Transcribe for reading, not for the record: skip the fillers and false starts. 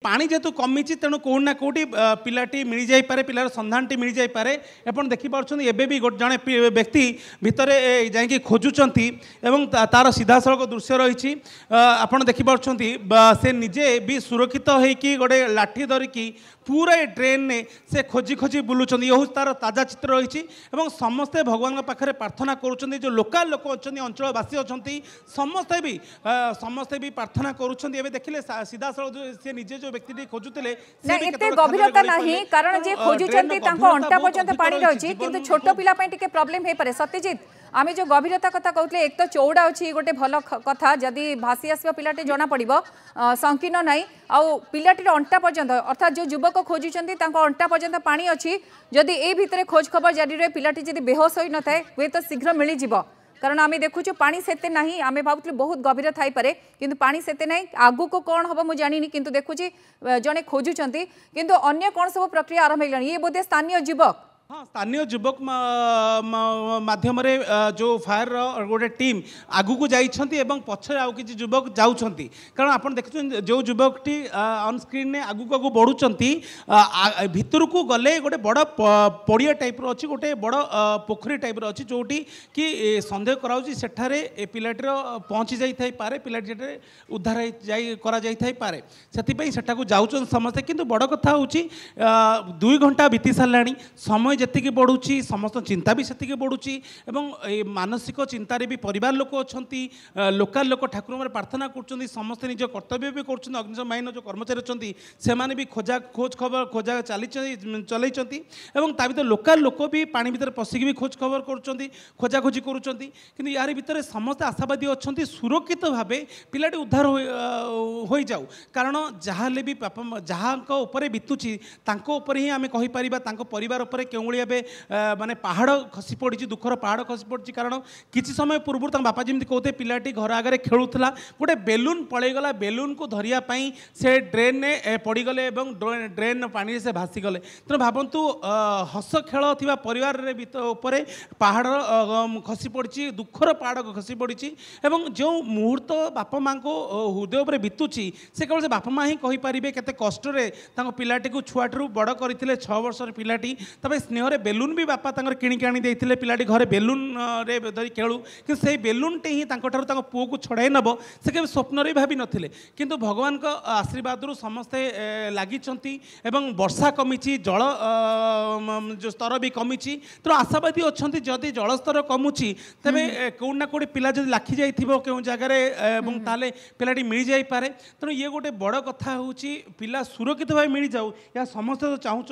पानी जेतु कमी तेणु कौट ना कौटी पिलाटी मिल जापे पिलार सन्धानटी मिल जापे एपण देखिपुं एवं भी जड़े व्यक्ति भितर जा खोजुंट तार सीधा सड़क दृश्य रही आपड़ देखिपुं से निजे भी सुरक्षित होगी गोटे लाठी धरिकी पूरा ट्रेन ने से खोजी खोजी बुलूँ ये हूँ तार ताजा चित्र रही समस्ते भगवान पाखे प्रार्थना करुँच जो लोकाल लोक अच्छा अंचलवासी अच्छा समस्ते भी प्रार्थना करुँच देखिले सीधा सड़क सी निजे जो व्यक्ति खोजुले गभीरता नहीं कारण जे खोजुचंती तांको अंटा पर्यंत पानी रही किंतु छोट पिला टिके प्रॉब्लम हे पारे सत्यजित आमे जो गभीरता कथा कहते एक तो चौड़ा अच्छी गोटे भल कथा जदि भासी आसवा पिलाटे जना पड़ो संकीर्ण नाई आउ पिलाटीर अंटा पर्यंत अर्थात जो युवक खोजुचंती तांको अंटा पर्यंत पानी अच्छी जदि ए भितरे खोज खबर जारी रहे पिलाटी जदि बेहोश होई न थाए हुए तो शीघ्र मिल जिवो कारण आमे देखुछु पानी सेते नहीं आमे भाबुतले बहुत गभीर थाई पारे किंतु पानी सेते नहीं आगु को कौन हम मुझे जानी किंतु देखुछि जने खोजुचंती किंतु अन्य कौन सब प्रक्रिया आरंभ होइलानी ये बोधे स्थानीय युवक हाँ स्थानीय युवक माध्यम जो फायर गोटे टीम आगु को जाइछंती एवं पछरे आउ किछि युवक जाउछंती कारण आपण देखुछन जो युवकटी ऑन स्क्रीन ने आगु को बहुचंती भितर को गले गोटे बड़ पड़िया टाइप रो अछि गोटे बड़ पोखरी टाइप रो अछि जोटी कि संदेह कराउछि सेठारे ए पिलाटीर पहुँची जाई थाई पारे पिलाटी उद्धार जाई करा जाई थाई पारे सेति पई सेटा को जाउछन समस्त किंतु बड़ कथा होछि 2 घंटा बीती सारलाणी समय जी बढ़ुची समस्त चिंता भी से बढ़ुची एवं मानसिक चिंतार भी परिवार लोक अच्छा लोकाल लोक ठाकुर में प्रार्थना कर समस्ते निज कर्तव्य भी कर अग्निशम बाहिनी जो कर्मचारी अच्छा से भी खोज खबर खोजा चलई भर लोकाल लोक भी पानी भर पशिक भी खोज खबर कर खोजाखोजी कर यार भितर समस्त आशावादी अच्छा सुरक्षित भाव पिलाटी उद्धार हो जाऊ कारण जहाँ भी पापा जहाँ बीतुची ही आम कहीपर परिवार उपर क्यों माने पहाड़ खसी पड़ी दुखर पहाड़ खसी पड़ी कारण किसी समय पूर्व बापा जमी कहते पिलाटी घर आगे खेलुला गोटे बेलून पलैगला बेलून को धरियापाई से ड्रेन ने पड़गले ड्रेन पानी से भासीगले तेणु भावतु हस खेल थी परिवार उपर पहाड़ खसी पड़ी दुखर पहाड़ खसी पड़ी जो मुहूर्त बापा माँ को हृदय पर बीतुची से केवल से बापा माँ ही कहींपारे केते कष्ट पिलाटी को छुआठू बड़ करते 6 वर्षर पिलाटी तबे स्नेह बेलून भी बापा किणिक आनी देते पिलाटी घरे बेलून रे धरी खेलू कि से बेलून टे ही पुओ को छड़ाई नब से कभी स्वप्न भी भावी नथिले किंतु भगवान का आशीर्वाद समस्ते लगी वर्षा कमी जल जो स्तर भी कमी तेणु आशावादी अच्छा जदि जल स्तर कमुची तेरे कौटना कौटी पिला जब लाखी जाइए क्यों जगह ताले पिलाटी मिल जापे तेणु ये गोटे बड़ कथा हूँ पिला सुरक्षित भाव मिल जाऊ या समस्ते तो चाहूँ